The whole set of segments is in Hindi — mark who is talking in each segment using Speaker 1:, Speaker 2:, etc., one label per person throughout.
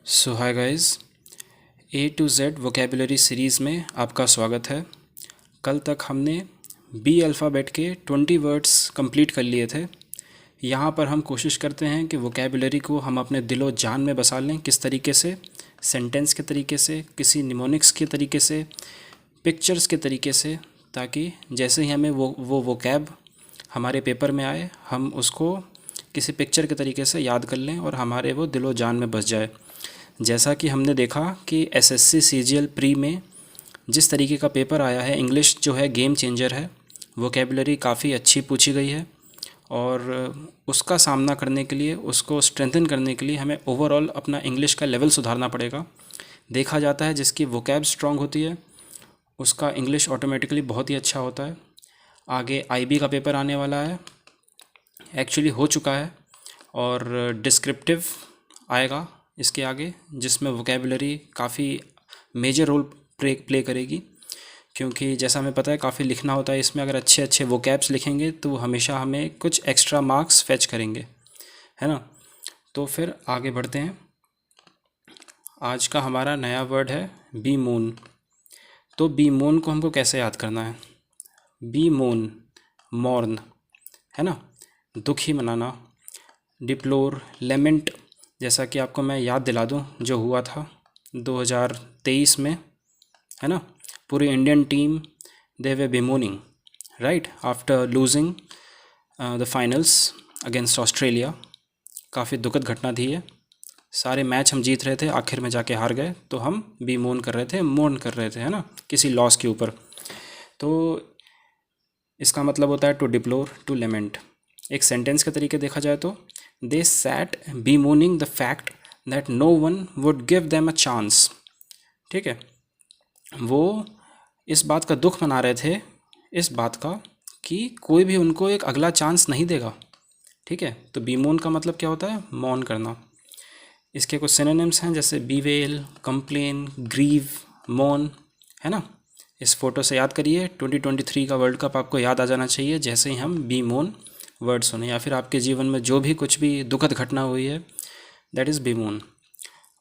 Speaker 1: So hi guys, A to Z vocabulary series में आपका स्वागत है। कल तक हमने बी अल्फ़ाबेट के 20 वर्ड्स कंप्लीट कर लिए थे। यहाँ पर हम कोशिश करते हैं कि वोकेबुलरी को हम अपने दिलो जान में बसा लें। किस तरीके से? सेंटेंस के तरीके से, किसी निमोनिक्स के तरीके से, पिक्चर्स के तरीके से, ताकि जैसे ही हमें वो वोकैब हमारे पेपर में आए, हम उसको किसी पिक्चर के तरीके से याद कर लें और हमारे वो दिलो जान में बस जाए। जैसा कि हमने देखा कि एसएससी सीजीएल प्री में जिस तरीके का पेपर आया है, इंग्लिश जो है गेम चेंजर है। वोकेबुलरी काफ़ी अच्छी पूछी गई है और उसका सामना करने के लिए, उसको स्ट्रेंथन करने के लिए हमें ओवरऑल अपना इंग्लिश का लेवल सुधारना पड़ेगा। देखा जाता है जिसकी वोकैब स्ट्रांग होती है उसका इंग्लिश ऑटोमेटिकली बहुत ही अच्छा होता है। आगे आईबी का पेपर आने वाला है, एक्चुअली हो चुका है, और डिस्क्रिप्टिव आएगा इसके आगे, जिसमें वोकेबुलरी काफ़ी मेजर रोल प्ले करेगी। क्योंकि जैसा हमें पता है काफ़ी लिखना होता है इसमें। अगर अच्छे अच्छे वोकैब्स लिखेंगे तो हमेशा हमें कुछ एक्स्ट्रा मार्क्स फेच करेंगे, है ना। तो फिर आगे बढ़ते हैं। आज का हमारा नया वर्ड है बी मून। तो बी मून को हमको कैसे याद करना है? बी मून, मॉर्न, है ना, दुखी मनाना। डिप्लोर, लेमेंट, जैसा कि आपको मैं याद दिला दूं जो हुआ था 2023 में, है ना। पूरी Indian team they were bemoaning right after losing the finals against Australia. काफ़ी दुखद घटना थी ये। सारे मैच हम जीत रहे थे, आखिर में जाके हार गए, तो हम बेमोन कर रहे थे, मोर्न कर रहे थे, है ना, किसी लॉस के ऊपर। तो इसका मतलब होता है टू डिप्लोर, टू लेमेंट। एक सेंटेंस के तरीके देखा जाए तो they sat bemoaning the fact that no one would give them a chance. ठीक है, वो इस बात का दुख मना रहे थे, इस बात का कि कोई भी उनको एक अगला चांस नहीं देगा। ठीक है, तो बीमोन का मतलब क्या होता है? मौन करना। इसके कुछ सिनोनिम्स हैं, जैसे बीवेल, कंप्लेन, ग्रीव, मौन, है ना। इस फोटो से याद करिए, 2023 का वर्ल्ड कप आपको याद आ जाना चाहिए जैसे ही हम बी मून वर्ड सुने, या फिर आपके जीवन में जो भी कुछ भी दुखद घटना हुई है, that is bemoan.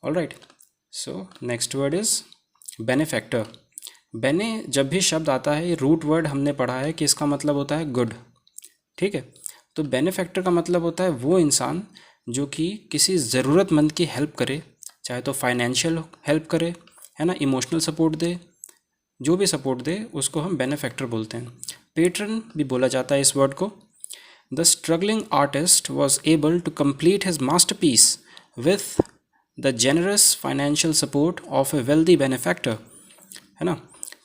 Speaker 1: All right, so next word is benefactor. बेने जब भी शब्द आता है, ये रूट वर्ड हमने पढ़ा है कि इसका मतलब होता है गुड। ठीक है, तो बेनेफैक्टर का मतलब होता है वो इंसान जो कि किसी ज़रूरतमंद की हेल्प करे, चाहे तो फाइनेंशियल हेल्प करे, है ना, इमोशनल सपोर्ट दे, जो भी सपोर्ट दे उसको हम बेनेफैक्टर बोलते हैं। पेट्रन भी बोला जाता है इस वर्ड को। The struggling artist was able to complete his masterpiece with the generous financial support of a wealthy benefactor, है ना।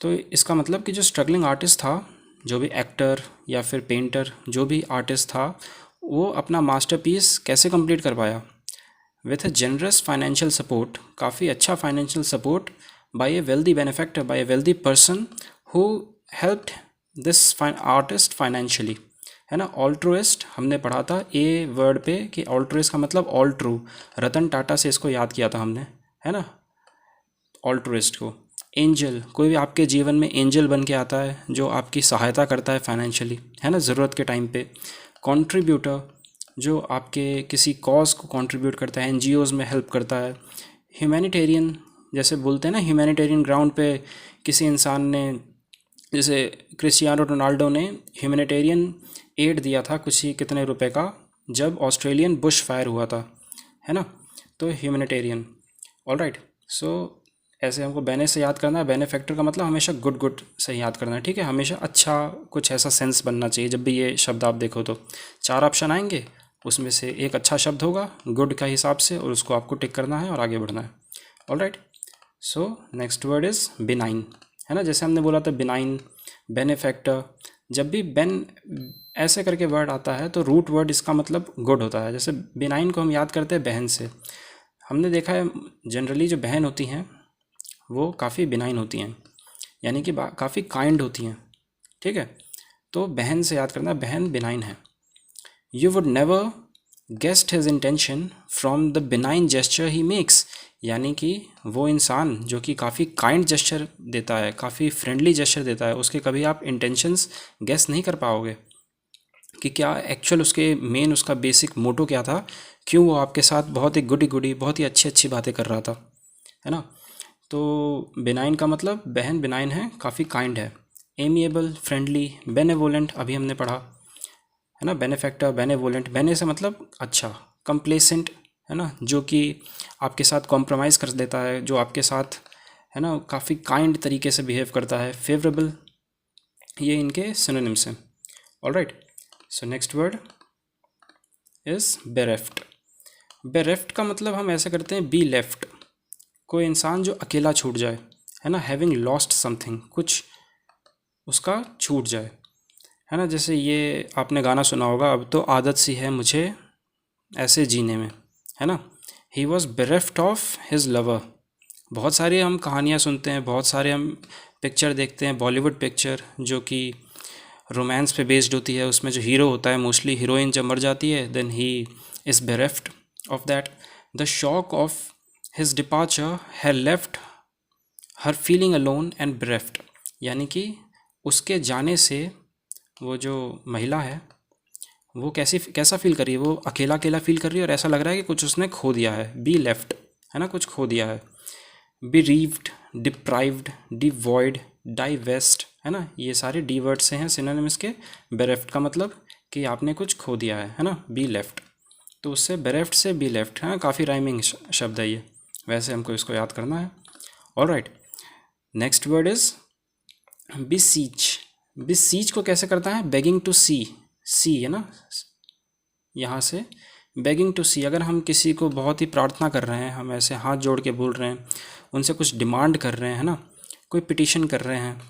Speaker 1: तो इसका मतलब कि जो स्ट्रगलिंग आर्टिस्ट था, जो भी एक्टर या फिर पेंटर, जो भी आर्टिस्ट था, वो अपना मास्टरपीस कैसे कंप्लीट कर पाया? With a generous financial support, काफ़ी अच्छा financial support, by a wealthy benefactor, by a wealthy person who helped this artist financially, है ना। ऑल्ट्रुइस्ट हमने पढ़ा था ए वर्ड पे कि ऑल्ट्रुइस्ट का मतलब ऑल ट्रू। रतन टाटा से इसको याद किया था हमने, है ना, ऑल्ट्रुइस्ट को। एंजल, कोई भी आपके जीवन में एंजल बन के आता है जो आपकी सहायता करता है फाइनेंशियली, है ना, ज़रूरत के टाइम पे। कंट्रीब्यूटर, जो आपके किसी कॉज को कंट्रीब्यूट करता है, एनजीओज़ में हेल्प करता है। ह्यूमैनिटेरियन, जैसे बोलते हैं ना, ह्यूमैनिटेरियन ग्राउंड पे किसी इंसान ने, जैसे क्रिस्टियानो रोनाल्डो ने ह्यूमैनिटेरियन एड दिया था कुछ ही कितने रुपए का, जब ऑस्ट्रेलियन बुश फायर हुआ था, है ना। तो ह्यूमैनिटेरियन। ऑल राइट, सो ऐसे हमको बेने से याद करना है। बेनेफैक्टर का मतलब हमेशा गुड गुड से याद करना है। ठीक है, हमेशा अच्छा कुछ ऐसा सेंस बनना चाहिए जब भी ये शब्द आप देखो तो। 4 ऑप्शन आएंगे, उसमें से एक अच्छा शब्द होगा गुड का हिसाब से, और उसको आपको टिक करना है और आगे बढ़ना है। All right, so next word is benign, है ना। जैसे हमने बोला था बिनाइन, बेनेफैक्टर, जब भी बेन ऐसे करके वर्ड आता है तो रूट वर्ड इसका मतलब गुड होता है। जैसे बिनाइन को हम याद करते हैं बहन से। हमने देखा है जनरली जो बहन होती हैं वो काफ़ी बिनाइन होती हैं, यानी कि काफ़ी काइंड होती हैं। ठीक है, तो बहन से याद करना, बहन बिनाइन है। You would never guest his intention from the benign gesture he makes, यानी कि वो इंसान जो कि काफ़ी काइंड जेस्चर देता है, काफ़ी फ्रेंडली जेस्चर देता है, उसके कभी आप इंटेंशंस गेस नहीं कर पाओगे। कि क्या एक्चुअल उसके मेन उसका बेसिक मोटो क्या था, क्यों वो आपके साथ बहुत ही गुडी गुडी बहुत ही अच्छी अच्छी बातें कर रहा था, है ना। तो बेनाइन का मतलब बहन बेनाइन है, काफ़ी काइंड है। एमिएबल, फ्रेंडली, बेनेवोलेंट अभी हमने पढ़ा, है ना। बेनेफैक्टर, बेनेवोलेंट, बेने से मतलब अच्छा। कंप्लेसेंट, है ना, जो कि आपके साथ कॉम्प्रोमाइज़ कर देता है, जो आपके साथ, है ना, काफ़ी काइंड तरीके से बिहेव करता है। फेवरेबल, ये इनके सिनोनिम्स हैं। All right, so next word is bereft. Bereft का मतलब हम ऐसे करते हैं बी लेफ्ट, कोई इंसान जो अकेला छूट जाए, है ना। हैविंग लॉस्ट समथिंग, कुछ उसका छूट जाए, है ना। जैसे ये आपने गाना सुना होगा, अब तो आदत सी है मुझे ऐसे जीने में, है ना। He was bereft of his lover. बहुत सारी हम कहानियाँ सुनते हैं, बहुत सारे हम पिक्चर देखते हैं, बॉलीवुड पिक्चर जो कि रोमांस पे बेस्ड होती है। उसमें जो हीरो होता है, मोस्टली हीरोइन जब मर जाती है, then he is bereft of that. The shock of his departure had left her feeling alone and bereft, यानी कि उसके जाने से वो जो महिला है वो कैसा फील कर रही है, वो अकेला अकेला फील कर रही है और ऐसा लग रहा है कि कुछ उसने खो दिया है। बी लेफ्ट, है ना, कुछ खो दिया है। bereaved, deprived, devoid, divest, है ना, ये सारे डी वर्ड से हैं सिनोनिम्स के। bereft का मतलब कि आपने कुछ खो दिया है ना। बी लेफ्ट, तो उससे bereft से बी लेफ्ट, है, काफ़ी राइमिंग शब्द है ये, वैसे हमको इसको याद करना है। Alright, next word is beseech। beseech को कैसे करता है, begging to see, सी है ना, यहाँ से बेगिंग टू सी। अगर हम किसी को बहुत ही प्रार्थना कर रहे हैं, हम ऐसे हाथ जोड़ के बोल रहे हैं, उनसे कुछ डिमांड कर रहे हैं, है ना, कोई पिटिशन कर रहे हैं,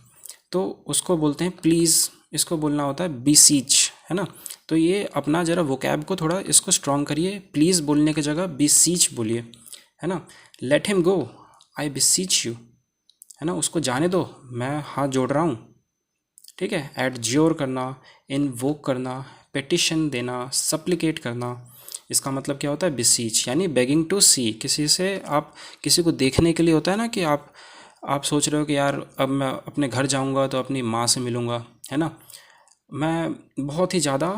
Speaker 1: तो उसको बोलते हैं प्लीज़। इसको बोलना होता है बीसीच, है ना। तो ये अपना ज़रा वोकैब को थोड़ा इसको स्ट्रॉन्ग करिए, प्लीज़ बोलने की जगह बीसीच बोलिए, है ना। Let him go, I beseech you, है ना, उसको जाने दो, मैं हाथ जोड़ रहा हूँ, ठीक है। एडज्योर करना, इनवोक करना, पेटिशन देना, सप्लिकेट करना, इसका मतलब क्या होता है, बिसीच, यानी बेगिंग टू सी। किसी से आप किसी को देखने के लिए होता है ना, कि आप सोच रहे हो कि यार अब मैं अपने घर जाऊंगा तो अपनी माँ से मिलूंगा, है ना। मैं बहुत ही ज़्यादा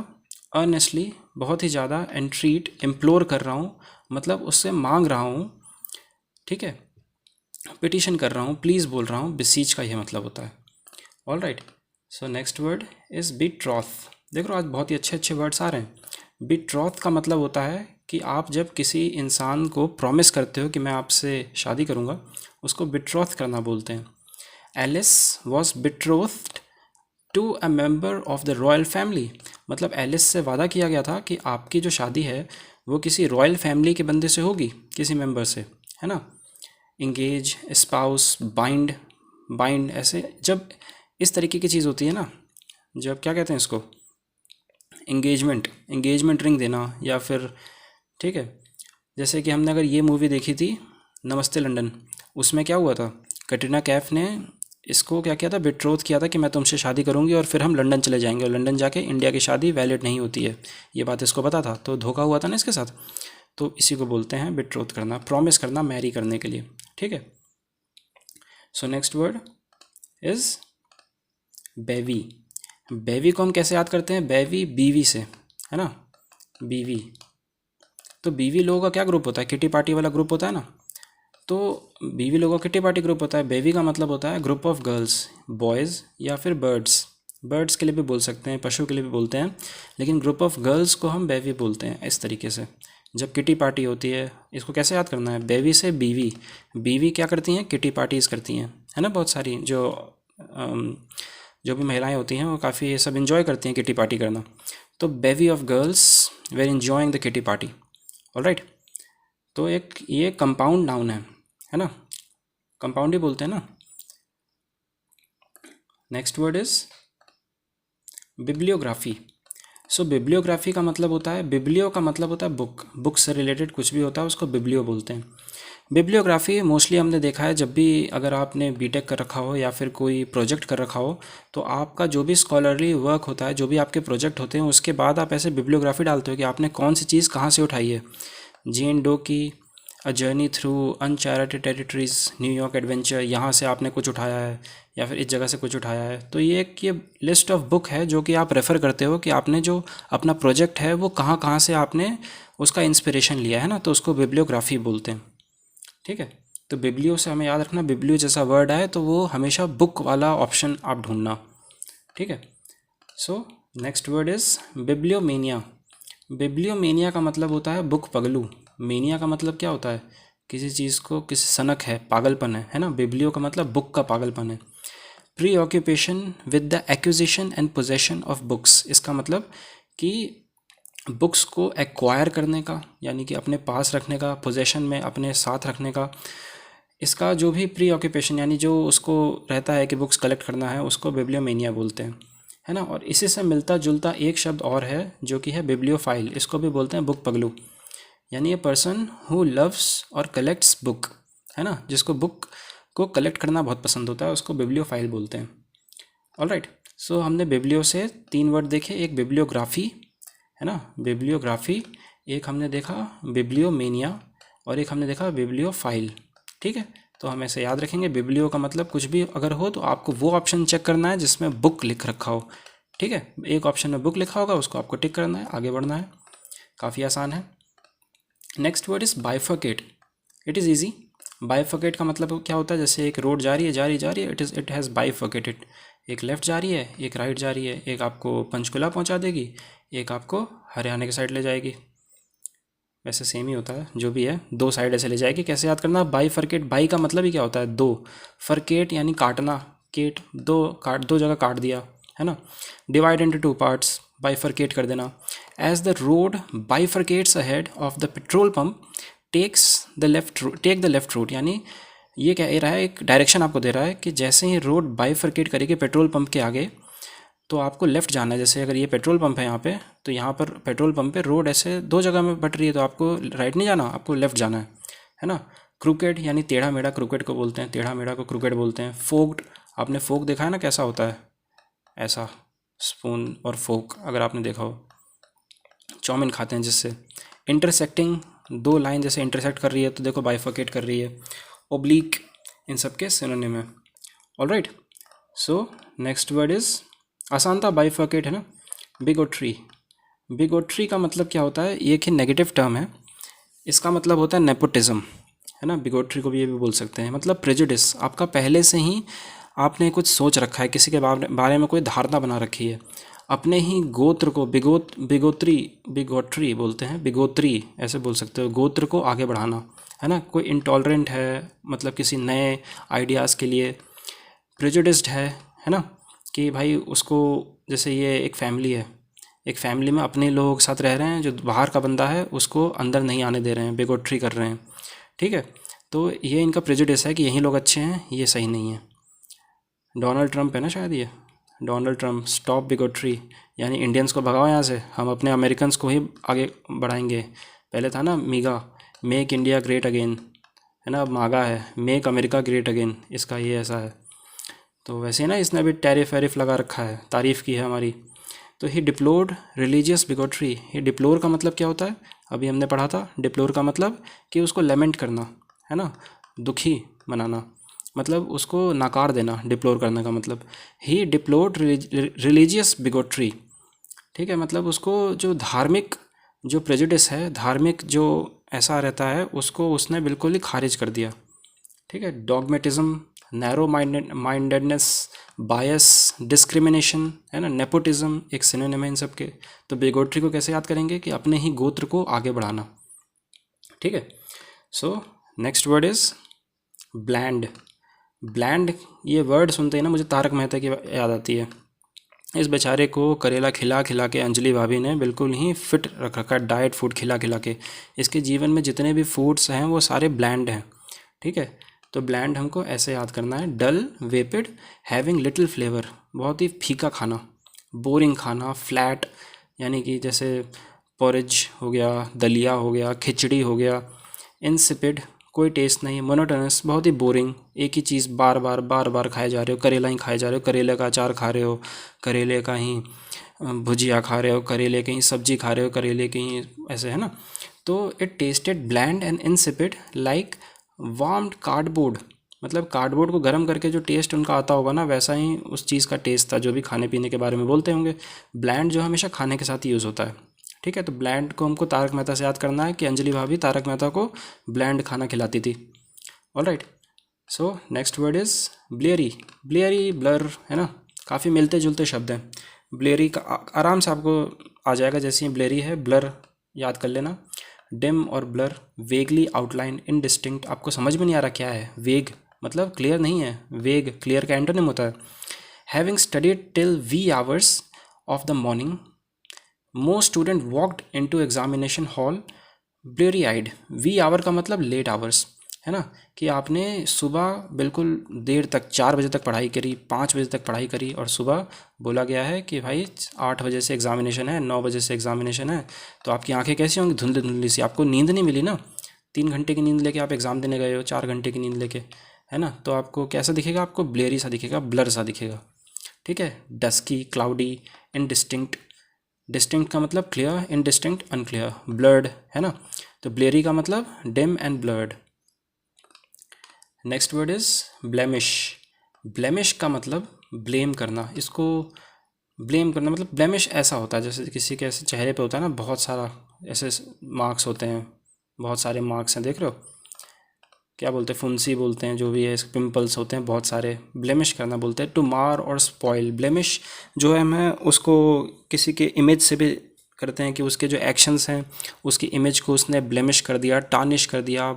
Speaker 1: अर्नेस्टली, बहुत ही ज़्यादा एंट्रीट इम्प्लोर कर रहा हूँ, मतलब उससे मांग रहा हूँ, ठीक है, पिटिशन कर रहा हूँ, प्लीज़ बोल रहा हूँ, बिसीच का यह मतलब होता है। All right, so next word is betroth. देख रहे हो आज बहुत ही अच्छे अच्छे वर्ड्स आ रहे हैं। बिट्रॉथ का मतलब होता है कि आप जब किसी इंसान को प्रॉमिस करते हो कि मैं आपसे शादी करूँगा, उसको बिट्रॉथ करना बोलते हैं। Alice was betrothed to a member of the royal family, मतलब एलिस से वादा किया गया था कि आपकी जो शादी है वो किसी रॉयल फैमिली के बंदे से होगी, किसी मेंबर से, है ना। इंगेज, स्पाउस, बाइंड, बाइंड, ऐसे जब इस तरीके की चीज़ होती है ना, जब क्या कहते हैं इसको, एंगेजमेंट रिंग देना, या फिर, ठीक है, जैसे कि हमने अगर ये मूवी देखी थी नमस्ते लंदन, उसमें क्या हुआ था, कटरीना कैफ ने इसको क्या किया था, बिट्रोथ किया था कि मैं तुमसे शादी करूंगी और फिर हम लंदन चले जाएंगे, और लंदन जाके इंडिया की शादी वैलिड नहीं होती है, ये बात इसको पता था, तो धोखा हुआ था ना इसके साथ। तो इसी को बोलते हैं बिट्रोथ करना, प्रॉमिस करना मैरी करने के लिए, ठीक है। So next word is bevy. Bevy को हम कैसे याद करते हैं, बेवी बीवी से, है ना, बीवी। तो बीवी लोगों का क्या ग्रुप होता है, किटी पार्टी वाला ग्रुप होता है ना, तो बीवी लोगों का किटी पार्टी ग्रुप होता है। बेवी का मतलब होता है ग्रुप ऑफ गर्ल्स, बॉयज़ या फिर बर्ड्स, बर्ड्स के लिए भी बोल सकते हैं, पशु के लिए भी बोलते हैं, लेकिन ग्रुप ऑफ गर्ल्स को हम बेवी बोलते हैं। इस तरीके से जब किटी पार्टी होती है, इसको कैसे याद करना है, बेवी से बीवी। बीवी क्या करती हैं, किटी पार्टीज़ करती हैं, है ना। बहुत सारी जो भी महिलाएं होती हैं वो काफ़ी ये सब इन्जॉय करती हैं किटी पार्टी करना। तो bevy of girls were enjoying the kitty party. All right, तो एक ये कंपाउंड नाउन है ना, कंपाउंड ही बोलते हैं ना। Next word is bibliography. So bibliography का मतलब होता है, बिब्लियो का मतलब होता है बुक, बुक से रिलेटेड कुछ भी होता है उसको बिब्लियो बोलते हैं। बिब्लियोग्राफी मोस्टली हमने देखा है, जब भी अगर आपने बीटेक कर रखा हो या फिर कोई प्रोजेक्ट कर रखा हो, तो आपका जो भी स्कॉलरली वर्क होता है, जो भी आपके प्रोजेक्ट होते हैं, उसके बाद आप ऐसे बिब्लियोग्राफी डालते हो कि आपने कौन सी चीज़ कहाँ से उठाई है। जेन डो की a journey through uncharted territories, New York adventure, यहाँ से आपने कुछ उठाया है या फिर इस जगह से कुछ उठाया है। तो ये लिस्ट ऑफ बुक है जो कि आप रेफ़र करते हो कि आपने जो अपना प्रोजेक्ट है वो कहाँ कहाँ से आपने उसका इंस्पिरेशन लिया है ना, तो उसको बिब्लियोग्राफी बोलते हैं। ठीक है, तो बिब्लियो से हमें याद रखना, बिब्लियो जैसा वर्ड आए तो वो हमेशा बुक वाला ऑप्शन आप ढूंढना। ठीक है, सो नेक्स्ट वर्ड इज़ बिब्लियोमेनिया। बिब्लियोमेनिया का मतलब होता है बुक पगलू। मेनिया का मतलब क्या होता है, किसी चीज़ को किसी सनक है, पागलपन है ना। बिब्लियो का मतलब बुक का पागलपन है। Pre occupation with the acquisition and possession of books, इसका मतलब कि बुक्स को एक्वायर करने का, यानी कि अपने पास रखने का, पोजेशन में अपने साथ रखने का। इसका जो भी प्री ऑक्यूपेशन यानी जो उसको रहता है कि बुक्स कलेक्ट करना है, उसको बिब्लियोमेनिया बोलते हैं, है ना। और इसी से मिलता जुलता एक शब्द और है जो कि है बिब्लियोफाइल। इसको भी बोलते हैं बुक पगलू, यानी ए पर्सन हु लव्स और कलेक्ट्स बुक, है ना। जिसको बुक को कलेक्ट करना बहुत पसंद होता है उसको बिब्लियोफाइल बोलते हैं। ऑलराइट, सो हमने बिब्लियो से 3 वर्ड देखे, एक बिब्लियोग्राफी, है ना, बिब्लियोग्राफी, एक हमने देखा बिब्लियोमेनिया, और एक हमने देखा बिब्लियोफाइल। ठीक है, तो हम ऐसे याद रखेंगे, बिब्लियो का मतलब कुछ भी अगर हो तो आपको वो ऑप्शन चेक करना है जिसमें बुक लिख रखा हो। ठीक है, एक ऑप्शन में बुक लिखा होगा उसको आपको टिक करना है, आगे बढ़ना है, काफ़ी आसान है। Next word is bifurcate. It is easy. Bifurcate का मतलब क्या होता है, जैसे एक रोड जा रही है इट हैज़ बाइफर्केटेड। एक लेफ़्ट जा रही है, एक राइट जा रही है, एक आपको पंचकुला पहुंचा देगी, एक आपको हरियाणा की साइड ले जाएगी। वैसे सेम ही होता है, जो भी है, दो साइड ऐसे ले जाएगी। कैसे याद करना, बाइफर्केट, बाई का मतलब ही क्या होता है, दो, फर्केट यानी काटना, केट दो जगह काट दिया, है ना। डिवाइड इनटू 2 पार्ट्स, बाइफर्केट कर देना। As the road bifurcates ahead of the petrol pump take the left route, यानी ये कह रहा है, एक डायरेक्शन आपको दे रहा है कि जैसे ही रोड बाइफर्केट करेगी पेट्रोल पंप के आगे तो आपको लेफ़्ट जाना है। जैसे अगर ये पेट्रोल पंप है यहाँ पे, तो यहाँ पर पेट्रोल पंप पे रोड ऐसे दो जगह में बट रही है, तो आपको राइट नहीं जाना, आपको लेफ़्ट जाना है ना। क्रूकेड यानी टेढ़ा मेढ़ा, क्रूकेड को बोलते हैं, टेढ़ा मेढ़ा को क्रूकेड बोलते हैं। फोक्ड, आपने फोक देखा है ना कैसा होता है, ऐसा स्पून और फोक, अगर आपने देखा हो, चाउमीन खाते हैं जिससे। इंटरसेक्टिंग, दो लाइन जैसे इंटरसेक्ट कर रही है तो देखो बाइफर्केट कर रही है। ओब्लिक, इन सब के सिनोनिम है। Alright, so next word is, आसान था, बाइफर्केट, है ना। बिगोट्री। बिगोट्री का मतलब क्या होता है, ये एक ही नेगेटिव टर्म है, इसका मतलब होता है नेपोटिज्म, है ना। बिगोट्री को भी ये भी बोल सकते हैं, मतलब प्रेजुडिस, आपका पहले से ही आपने कुछ सोच रखा है, किसी के बारे में कोई धारणा बना रखी है, अपने ही गोत्र को बिगोट्री बोलते हैं, बिगोत्री ऐसे बोल सकते हो, गोत्र को आगे बढ़ाना, है ना। कोई इंटॉलरेंट है, मतलब किसी नए आइडियाज़ के लिए प्रेजुडिस्ड है ना, कि भाई उसको, जैसे ये एक फैमिली है, एक फैमिली में अपने लोग साथ रह रहे हैं, जो बाहर का बंदा है उसको अंदर नहीं आने दे रहे हैं, बिगोट्री कर रहे हैं। ठीक है, तो ये इनका प्रेजुडिस है कि यही लोग अच्छे हैं, ये सही नहीं है। डोनाल्ड ट्रंप है ना शायद, ये डोनाल्ड ट्रंप, स्टॉप बिगोट्री, यानी इंडियंस को भगाओ यहाँ से, हम अपने अमेरिकन्स को ही आगे बढ़ाएंगे। पहले था ना मीगा, मेक इंडिया ग्रेट अगेन, है ना, अब मागा है, मेक अमेरिका ग्रेट अगेन, इसका ये ऐसा है। तो वैसे ही ना इसने अभी टैरिफ वैरिफ लगा रखा है, तारीफ़ की है हमारी। तो ही डिप्लोर्ड रिलीजियस बिगोट्री। ही डिप्लोर का मतलब क्या होता है, अभी हमने पढ़ा था, डिप्लोर का मतलब कि उसको लेमेंट करना, है ना, दुखी मनाना, मतलब उसको नकार देना, डिप्लोर करने का मतलब। ही डिप्लोर्ड रिलीजियस बिगोट्री। ठीक है, मतलब उसको जो धार्मिक जो प्रेजुडिस है, धार्मिक जो ऐसा रहता है, उसको उसने बिल्कुल ही खारिज कर दिया। ठीक है, डॉगमेटिज्म, नैरो माइंडेडनेस, बायस, डिस्क्रिमिनेशन, है ना, नेपोटिज्म एक सिनोनिम है इन सब के। तो बिगोट्री को कैसे याद करेंगे, कि अपने ही गोत्र को आगे बढ़ाना। ठीक है, so next word is bland. Bland, ये वर्ड सुनते ही ना मुझे तारक मेहता की याद आती है। इस बेचारे को करेला खिला खिला के अंजलि भाभी ने बिल्कुल ही फिट रख रखा है, डाइट फूड खिला खिला के। इसके जीवन में जितने भी फूड्स हैं वो सारे ब्लैंड हैं। ठीक है, तो ब्लैंड हमको ऐसे याद करना है, डल, वेपिड, हैविंग लिटिल फ्लेवर, बहुत ही फीका खाना, बोरिंग खाना, फ्लैट, यानी कि जैसे पोरिज हो गया, दलिया हो गया, खिचड़ी हो गया, इंसिपिड, कोई टेस्ट नहीं, मोनोटोनस, बहुत ही बोरिंग, एक ही चीज़ बार बार खाए जा रहे हो, करेला ही खाए जा रहे हो, करेले का अचार खा रहे हो, करेले का ही भुजिया खा रहे हो, करेले की ही सब्जी खा रहे हो, करेले की ही ऐसे, है ना। तो it tasted bland and insipid like warmed cardboard. मतलब कार्डबोर्ड को गर्म करके जो टेस्ट उनका आता होगा ना, वैसा ही उस चीज़ का टेस्ट था जो भी खाने पीने के बारे में बोलते होंगे। ब्लैंड जो हमेशा खाने के साथ ही यूज़ होता है। ठीक है, तो ब्लैंड को हमको तारक मेहता से याद करना है कि अंजलि भाभी तारक मेहता को ब्लैंड खाना खिलाती थी। All right, so next word is bleary. Bleary blur है ना, काफ़ी मिलते जुलते शब्द हैं। ब्लेयरी का आराम से आपको आ जाएगा, जैसे ही ब्लेयरी है, ब्लर याद कर लेना। डिम और ब्लर, वेगली आउटलाइन, इनडिस्टिंक्ट। आपको समझ में नहीं आ रहा क्या है वेग, मतलब क्लियर नहीं है। वेग क्लियर का एंटोनिम होता है। Having studied till wee hours of the morning, most student walked into examination hall bleary eyed. Wee hour का मतलब लेट आवर्स है ना, कि आपने सुबह बिल्कुल देर तक 4 बजे तक पढ़ाई करी, 5 बजे तक पढ़ाई करी, और सुबह बोला गया है कि भाई 8 बजे से एग्जामिनेशन है, 9 बजे से एग्जामिनेशन है, तो आपकी आंखें कैसी होंगी, धुंधली धुंधली सी। आपको नींद नहीं मिली ना, 3 घंटे की नींद लेके आप एग्ज़ाम देने गए हो, 4 घंटे की नींद लेके, है ना, तो आपको कैसा दिखेगा, आपको ब्लेरी सा दिखेगा, ब्लर सा दिखेगा। ठीक है, डस्की, क्लाउडी, इनडिस्टिंक्ट। डिस्टिंक्ट का मतलब क्लियर, इनडिस्टिंक्ट अनक्लियर, ब्लर्ड है ना, तो ब्लेरी का मतलब dim and blurred. Next word is blemish. Blemish का मतलब ब्लेम करना। इसको ब्लेम करना मतलब ब्लेमिश ऐसा होता है जैसे किसी के ऐसे चेहरे पे होता है ना, बहुत सारा ऐसे मार्क्स होते हैं, बहुत सारे मार्क्स हैं, देख रहे हो, क्या बोलते हैं, फुंसी बोलते हैं, जो भी है, पिंपल्स होते हैं बहुत सारे, ब्लेमिश करना बोलते हैं। टू मार और स्पॉइल, ब्लेमिश जो है मैं उसको किसी के इमेज से भी करते हैं कि उसके जो एक्शंस हैं उसकी इमेज को उसने ब्लेमिश कर दिया, टार्निश कर दिया,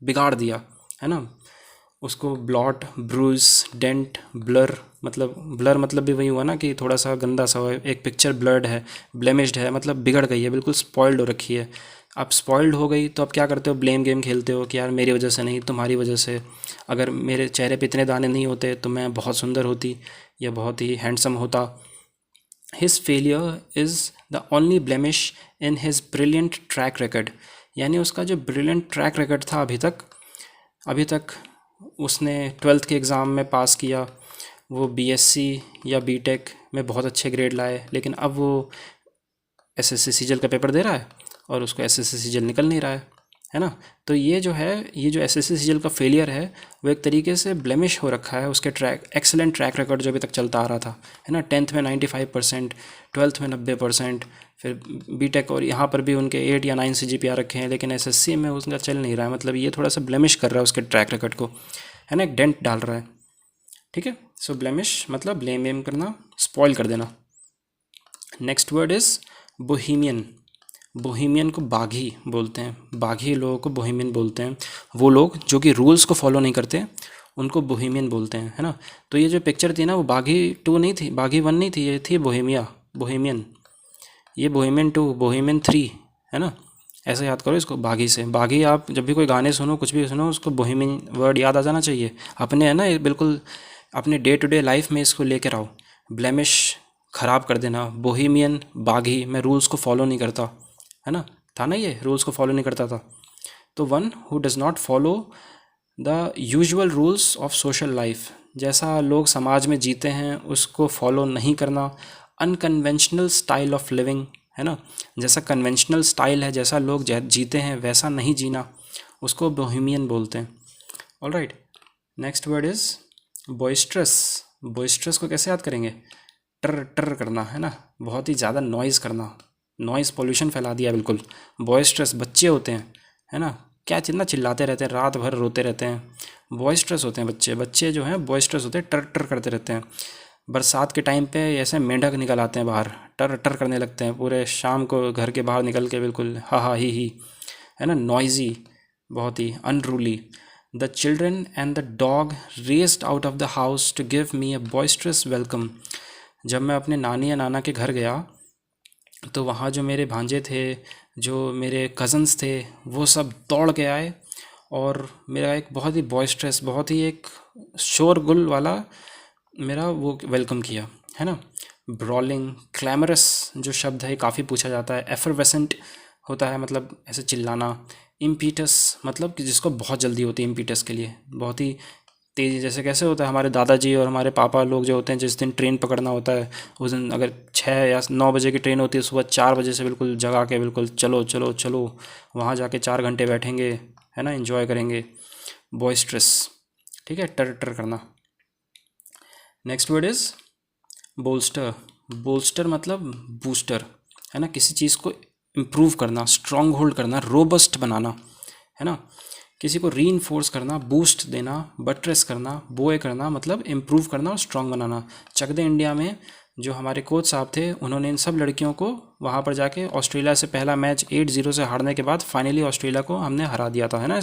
Speaker 1: बिगाड़ दिया, है ना। उसको ब्लॉट, ब्रूज, डेंट, ब्लर, मतलब ब्लर मतलब भी वही हुआ ना कि थोड़ा सा गंदा सा हो, एक पिक्चर ब्लर्ड है, ब्लेमिश्ड है, मतलब बिगड़ गई है, बिल्कुल स्पॉइल्ड हो रखी है। अब स्पॉइल्ड हो गई तो अब क्या करते हो, ब्लेम गेम खेलते हो कि यार मेरी वजह से नहीं, तुम्हारी वजह से। अगर मेरे चेहरे पे इतने दाने नहीं होते तो मैं बहुत सुंदर होती या बहुत ही हैंडसम होता। His failure is the only blemish in his brilliant track record. यानी उसका जो ब्रिलियंट ट्रैक रिकॉर्ड था अभी तक उसने 12th के एग्ज़ाम में पास किया, वो बीएससी या बीटेक में बहुत अच्छे ग्रेड लाए, लेकिन अब वो एसएससी सीजीएल का पेपर दे रहा है और उसको एसएससी सीजीएल निकल नहीं रहा है ना। तो ये जो है, ये जो एसएससी सीजीएल का फेलियर है वो एक तरीके से ब्लेमिश हो रखा है उसके एक्सेलेंट ट्रैक रिकॉर्ड जो अभी तक चलता आ रहा था, है ना। 10th में 95%, 12th में 90%, फिर बीटेक और यहाँ पर भी उनके 8 या 9 CGPA रखे हैं, लेकिन एसएससी में उसका चल नहीं रहा है। मतलब ये थोड़ा सा ब्लेमिश कर रहा है उसके ट्रैक रिकॉर्ड को, है ना, एक डेंट डाल रहा है। ठीक है, सो ब्लेमिश मतलब ब्लेम वेम करना, स्पॉइल कर देना। Next word is bohemian. Bohemian को बागी बोलते हैं, बागी लोगों को बोहीमियन बोलते हैं। वो लोग जो कि रूल्स को फॉलो नहीं करते उनको बोहीमियन बोलते हैं, है ना। तो ये जो पिक्चर थी ना वो बागी 2 नहीं थी, बागी 1 नहीं थी, ये थी बोहीमियन। ये बोहीमियन 2, बोहीमियन 3, है ना। ऐसे याद करो इसको बागी से। बागी आप जब भी कोई गाने सुनो, कुछ भी सुनो, उसको बोहीमियन वर्ड याद आ जाना चाहिए अपने, है ना। ये बिल्कुल अपने डे टू डे लाइफ में इसको लेकर आओ। ब्लेमिश ख़राब कर देना, बोहीमियन, बागी, मैं रूल्स को फॉलो नहीं करता, है ना, था ना, ये रूल्स को फॉलो नहीं करता था। तो one who does not follow the usual rules of social life, जैसा लोग समाज में जीते हैं उसको फॉलो नहीं करना। अनकन्वेंशनल स्टाइल ऑफ लिविंग, है ना, जैसा कन्वेंशनल स्टाइल है, जैसा लोग जीते हैं वैसा नहीं जीना, उसको बोहेमियन बोलते हैं। All right, next word is boisterous. Boisterous को कैसे याद करेंगे, टर टर करना, है ना, बहुत ही ज़्यादा नॉइज़ करना, नॉइज़ पोल्यूशन फैला दिया बिल्कुल। बॉइस्ट्रस बच्चे होते हैं, है ना, क्या चिल्ला चिल्लाते रहते हैं, रात भर रोते रहते हैं। बॉइस्ट्रस होते हैं बच्चे, बच्चे जो हैं बॉइस्ट्रस होते हैं, टर टर करते रहते हैं। बरसात के टाइम पे ऐसे मेंढक निकल आते हैं बाहर, टर टर करने लगते हैं पूरे शाम को घर के बाहर निकल के, बिल्कुल हा हा ही, है ना, नॉइजी, बहुत ही unruly. The children and the dog raced out of the house to give me a boisterous welcome. जब मैं अपने नानी या नाना के घर गया तो वहाँ जो मेरे भांजे थे, जो मेरे कज़न्स थे, वो सब दौड़ के आए और मेरा एक बहुत ही बॉइस्ट्रस, बहुत ही एक शोरगुल वाला मेरा वो वेलकम किया, है ना। ब्रॉलिंग, क्लैमरस जो शब्द है काफ़ी पूछा जाता है। एफरवेसेंट होता है मतलब ऐसे चिल्लाना। इम्पीटस मतलब कि जिसको बहुत जल्दी होती है, इम्पीटस के लिए बहुत ही तेज़ी जैसे कैसे होता है, हमारे दादाजी और हमारे पापा लोग जो होते हैं, जिस दिन ट्रेन पकड़ना होता है उस दिन अगर 6 या 9 बजे की ट्रेन होती है, सुबह 4 बजे से बिल्कुल जगा के बिल्कुल चलो चलो चलो, वहाँ जाके 4 घंटे बैठेंगे, है ना, एंजॉय करेंगे। बॉइस्ट्रस, ठीक है, टर टर करना। Next word is bolster. Bolster मतलब बूस्टर, है ना, किसी चीज़ को इम्प्रूव करना, स्ट्रॉन्ग होल्ड करना, रोबस्ट बनाना, है ना, किसी को रीइंफोर्स करना, बूस्ट देना, बट्रेस करना, बोए करना, मतलब इम्प्रूव करना और स्ट्रॉन्ग बनाना। चक दे इंडिया में जो हमारे कोच साहब थे, उन्होंने इन सब लड़कियों को वहाँ पर जाके ऑस्ट्रेलिया से पहला मैच 8-0 से हारने के बाद फाइनली ऑस्ट्रेलिया को हमने हरा दिया था, है ना।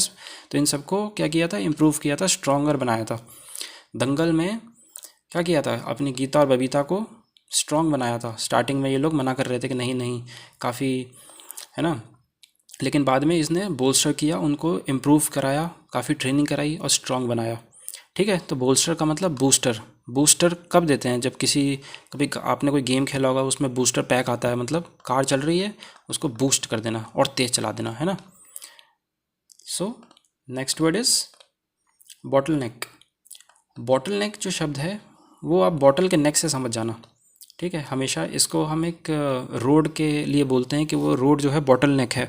Speaker 1: तो इन सबको क्या किया था, इम्प्रूव किया था, स्ट्रॉन्गर बनाया था। दंगल में क्या किया था, अपनी गीता और बबीता को स्ट्रॉन्ग बनाया था। स्टार्टिंग में ये लोग मना कर रहे थे कि नहीं नहीं, काफ़ी, है ना, लेकिन बाद में इसने बोल्स्टर किया, उनको इम्प्रूव कराया, काफ़ी ट्रेनिंग कराई और स्ट्रॉन्ग बनाया। ठीक है, तो बोल्स्टर का मतलब बूस्टर। बूस्टर कब देते हैं, जब कभी आपने कोई गेम खेला होगा, उसमें बूस्टर पैक आता है, मतलब कार चल रही है, उसको बूस्ट कर देना और तेज़ चला देना, है ना। सो next word is bottle neck. Bottle नेक जो शब्द है वो आप बॉटल के नेक से समझ जाना, ठीक है। हमेशा इसको हम एक रोड के लिए बोलते हैं कि वो रोड जो है बॉटल नेक है,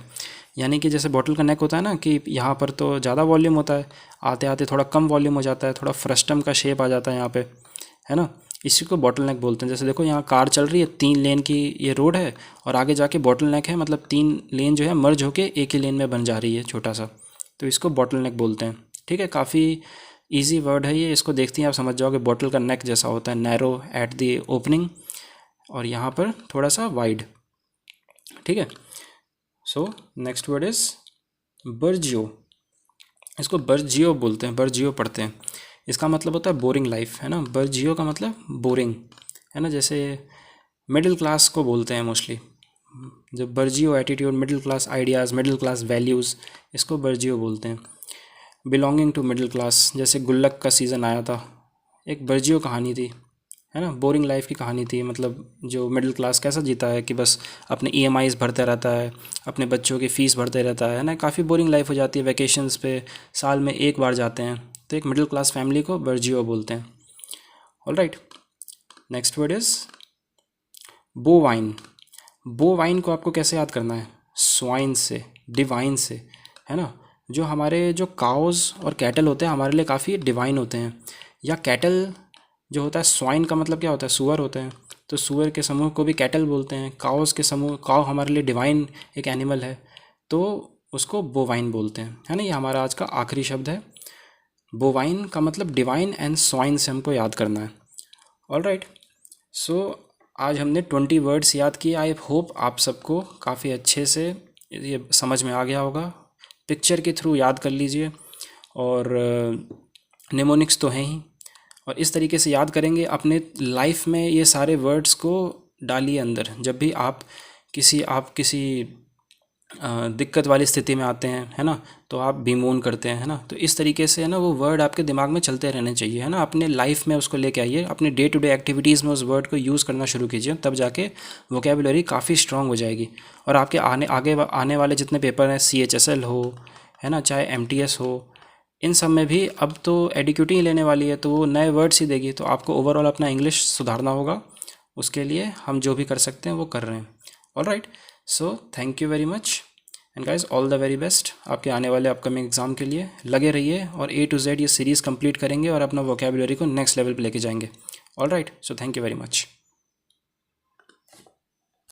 Speaker 1: यानी कि जैसे बॉटल का नेक होता है ना, कि यहाँ पर तो ज़्यादा वॉल्यूम होता है, आते आते थोड़ा कम वॉल्यूम हो जाता है, थोड़ा फ्रस्टम का शेप आ जाता है यहाँ पे, है ना, इसी को बॉटल नेक बोलते हैं। जैसे देखो यहाँ कार चल रही है, 3 लेन की ये रोड है, और आगे जाके बॉटल नेक है, मतलब 3 लेन जो है मर्ज होके एक ही लेन में बन जा रही है छोटा सा, तो इसको बॉटल नेक बोलते हैं। ठीक है, काफ़ी ईजी वर्ड है ये, इसको देखते ही आप समझ जाओगे। बॉटल का नेक जैसा होता है, नैरो एट द ओपनिंग और यहाँ पर थोड़ा सा वाइड, ठीक है। So next word is bourgeois. इसको बर्जियो बोलते हैं, बर्जियो पढ़ते हैं। इसका मतलब होता है बोरिंग लाइफ, है ना। बर्जियो का मतलब बोरिंग, है ना, जैसे मिडिल क्लास को बोलते हैं मोस्टली। जब bourgeois attitude, middle class ideas, middle class values, इसको बर्जियो बोलते हैं। बिलोंगिंग टू मिडिल क्लास, जैसे गुल्लक का सीज़न आया था, एक बर्जियो कहानी थी, है ना, बोरिंग लाइफ की कहानी थी। मतलब जो मिडिल क्लास कैसा जीता है कि बस अपने EMIs भरते रहता है, अपने बच्चों की फ़ीस भरते रहता है ना, काफ़ी बोरिंग लाइफ हो जाती है। वैकेशंस पे साल में एक बार जाते हैं, तो एक मिडिल क्लास फैमिली को बर्जियो बोलते हैं। Alright, next word is bovine. Bovine को आपको कैसे याद करना है, स्वाइन से, डिवाइन से, है ना। जो हमारे जो काउज और कैटल होते हैं हमारे लिए काफ़ी डिवाइन होते हैं, या कैटल जो होता है, स्वाइन का मतलब क्या होता है, सुअर होते हैं, तो सुअर के समूह को भी कैटल बोलते हैं। काउस के समूह, काउ हमारे लिए डिवाइन एक एनिमल है, तो उसको बोवाइन बोलते हैं, है ना। ये हमारा आज का आखिरी शब्द है। बोवाइन का मतलब डिवाइन एंड स्वाइन से हमको याद करना है। ऑलराइट, सो आज हमने 20 वर्ड्स याद किए। आई होप आप सबको काफ़ी अच्छे से ये समझ में आ गया होगा। पिक्चर के थ्रू याद कर लीजिए, और निमोनिक्स तो हैं ही, और इस तरीके से याद करेंगे अपने लाइफ में। ये सारे वर्ड्स को डालिए अंदर, जब भी आप किसी दिक्कत वाली स्थिति में आते हैं, है ना, तो आप बीमोन करते हैं, है ना, तो इस तरीके से, है ना, वो वर्ड आपके दिमाग में चलते रहने चाहिए, है ना। अपने लाइफ में उसको लेके आइए, अपने डे टू डे एक्टिविटीज़ में उस वर्ड को यूज़ करना शुरू कीजिए, तब जाके वोकेबुलरी काफ़ी स्ट्रांग हो जाएगी। और आपके आने वाले जितने पेपर हैं, CHSL हो, है ना, चाहे MTS हो, इन सब में भी अब तो एडिक्यूटी ही लेने वाली है, तो वो नए वर्ड्स ही देगी, तो आपको ओवरऑल अपना इंग्लिश सुधारना होगा। उसके लिए हम जो भी कर सकते हैं वो कर रहे हैं। All right, so thank you very much and guys, all the very best आपके आने वाले अपकमिंग एग्ज़ाम के लिए। लगे रहिए और A to Z ये सीरीज़ कंप्लीट करेंगे और अपना वोकेबुलरी को नेक्स्ट लेवल पे लेके जाएंगे। Alright, so thank you very much.